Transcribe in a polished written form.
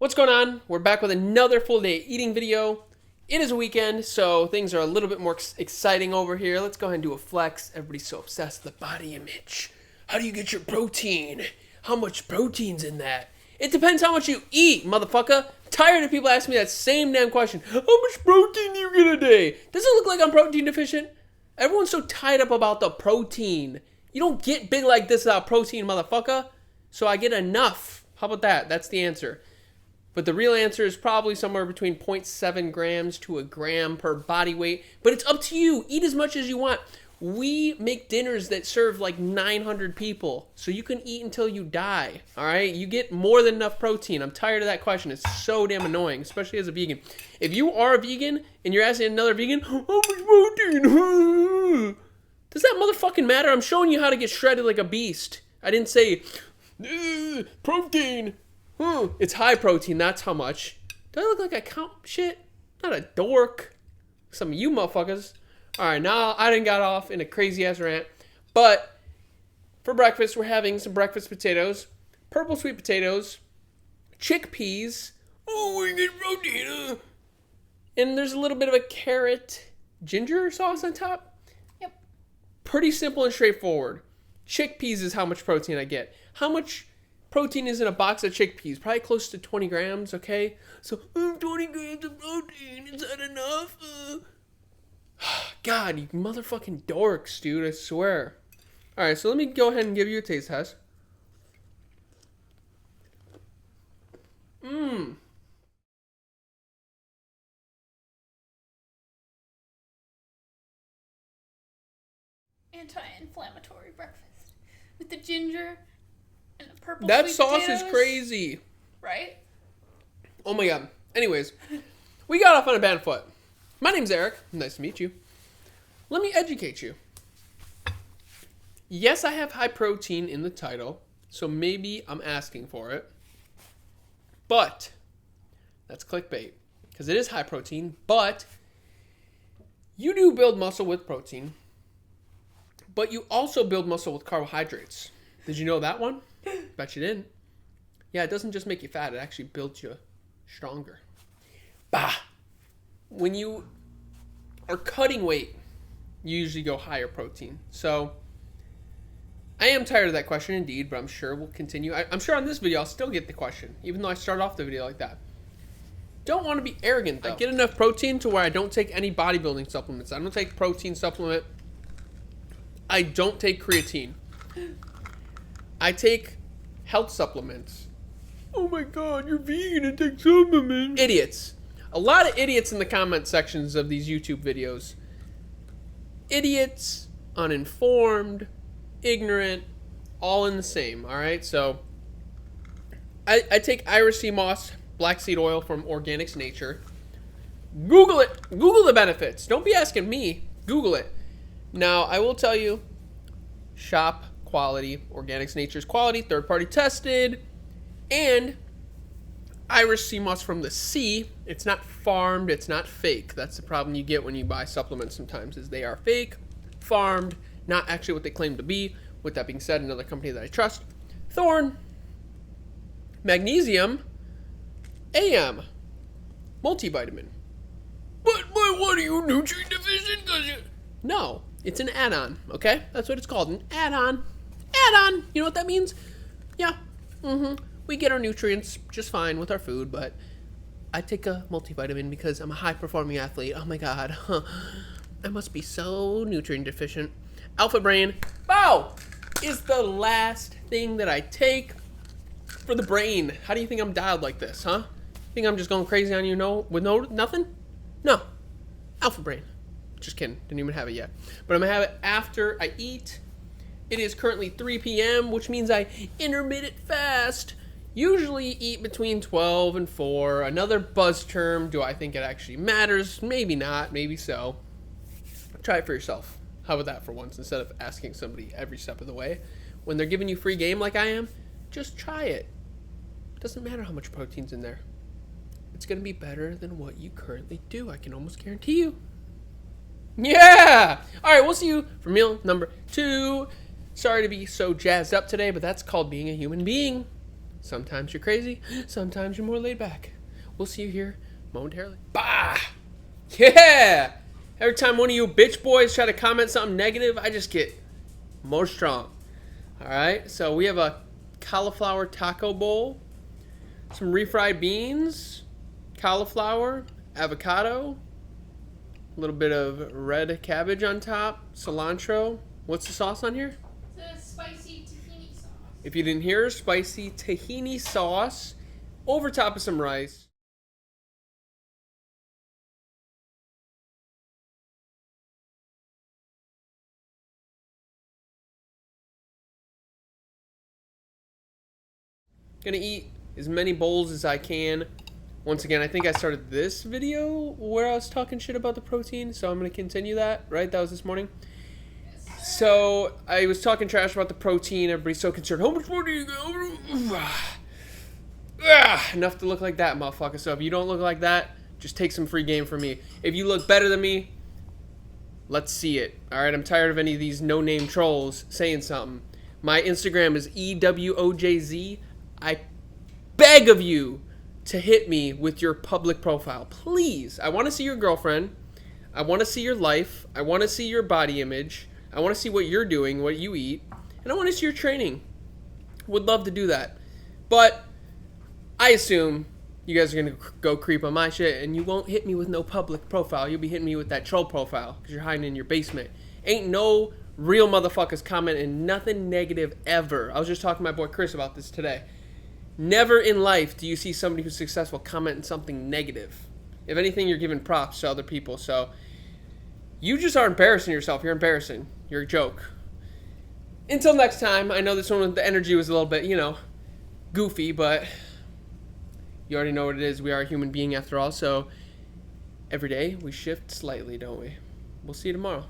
What's going on? We're back with another full day eating video. It is a weekend, so things are a little bit more exciting over here. Let's go ahead and do a flex. Everybody's so obsessed with the body image. How do you get your protein? How much protein's in that? It depends how much you eat, motherfucker. Tired of people asking me that same damn question. How much protein do you get a day? Does it look like I'm protein deficient? Everyone's so tied up about the protein. You don't get big like this without protein, motherfucker. So I get enough. How about that? That's the answer. But the real answer is probably somewhere between 0.7 grams to a gram per body weight. But it's up to you. Eat as much as you want. We make dinners that serve like 900 people. So you can eat until you die. All right? You get more than enough protein. I'm tired of that question. It's so damn annoying, especially as a vegan. If you are a vegan and you're asking another vegan, how much protein? Does that motherfucking matter? I'm showing you how to get shredded like a beast. I didn't say, protein. It's high protein, that's how much. Do I look like I count shit? Not a dork. Some of you motherfuckers. Alright, now I done got off in a crazy ass rant. But for breakfast, we're having some breakfast potatoes, purple sweet potatoes, chickpeas. Oh, we get protein. And there's a little bit of a carrot ginger sauce on top. Yep. Pretty simple and straightforward. Chickpeas is how much protein I get. How much protein is in a box of chickpeas? Probably close to 20 grams, okay? So, 20 grams of protein, is that enough? God, you motherfucking dorks, dude, I swear. Alright, so let me go ahead and give you a taste test. Anti-inflammatory breakfast with the ginger and the purple That sweet sauce potatoes, is crazy. right? Oh my god. Anyways, we got off on a bad foot. My name's Eric. Nice to meet you. Let me educate you. Yes, I have high protein in the title, so maybe I'm asking for it. But that's clickbait, because it is high protein, but you do build muscle with protein, but you also build muscle with carbohydrates. Did you know that one? Bet you didn't. Yeah, it doesn't just make you fat, it actually builds you stronger. Bah! When you are cutting weight, you usually go higher protein. So, I am tired of that question indeed, but I'm sure we'll continue. I'm sure on this video I'll still get the question, even though I started off the video like that. Don't want to be arrogant though. I get enough protein to where I don't take any bodybuilding supplements. I don't take protein supplement. I don't take creatine. I take health supplements. Oh my god, you're vegan and take supplements. Idiots. A lot of idiots in the comment sections of these YouTube videos. Idiots, uninformed, ignorant, all in the same, alright? So, I take Irish sea moss, black seed oil from Organics Nature. Google it. Google the benefits. Don't be asking me. Google it. Now, I will tell you, shop quality, Organics Nature's quality, third-party tested, and Irish sea moss from the sea. It's not farmed, it's not fake. That's the problem you get when you buy supplements sometimes, is they are fake, farmed, not actually what they claim to be. With that being said, another company that I trust, Thorn, Magnesium, AM, multivitamin. But what are you, nutrient deficient? No, it's an add-on, okay? That's what it's called, an add-on. Add-on, you know what that means? Yeah, we get our nutrients just fine with our food, but I take a multivitamin because I'm a high-performing athlete. Oh my god, I must be so nutrient deficient. Alpha Brain, bow, is the last thing that I take for the brain. How do you think I'm dialed like this, huh? Think I'm just going crazy on you with nothing? No. Alpha Brain. Just kidding. Didn't even have it yet. But I'm going to have it after I eat. It is currently 3 p.m., which means I intermittent fast. Usually eat between 12 and 4. Another buzz term. Do I think it actually matters? Maybe not. Maybe so. Try it for yourself. How about that for once? Instead of asking somebody every step of the way. When they're giving you free game like I am, just try it. Doesn't matter how much protein's in there. It's going to be better than what you currently do. I can almost guarantee you. Yeah! Alright, we'll see you for meal number 2. Sorry to be so jazzed up today, but that's called being a human being. Sometimes you're crazy. Sometimes you're more laid back. We'll see you here momentarily. Bah! Yeah! Every time one of you bitch boys try to comment something negative, I just get more strong. Alright, so we have a cauliflower taco bowl, some refried beans, cauliflower, avocado, a little bit of red cabbage on top, cilantro. What's the sauce on here? The spicy tahini sauce. If you didn't hear, spicy tahini sauce over top of some rice. Gonna eat as many bowls as I can. Once again, I think I started this video where I was talking shit about the protein, so I'm gonna continue that, right? That was this morning. So I was talking trash about the protein. Everybody's so concerned. How much more do you get? Enough to look like that, motherfucker. So if you don't look like that, just take some free game from me. If you look better than me, let's see it. All right, I'm tired of any of these no-name trolls saying something. My Instagram is EWOJZ. I beg of you to hit me with your public profile. Please. I want to see your girlfriend. I want to see your life. I want to see your body image. I want to see what you're doing, what you eat. And I want to see your training. Would love to do that. But I assume you guys are going to go creep on my shit and you won't hit me with no public profile. You'll be hitting me with that troll profile because you're hiding in your basement. Ain't no real motherfuckers commenting nothing negative ever. I was just talking to my boy Chris about this today. Never in life do you see somebody who's successful commenting something negative. If anything, you're giving props to other people. So you just are embarrassing yourself. You're embarrassing. You're a joke. Until next time, I know this one with the energy was a little bit, goofy, but you already know what it is. We are a human being after all. So every day we shift slightly, don't we? We'll see you tomorrow.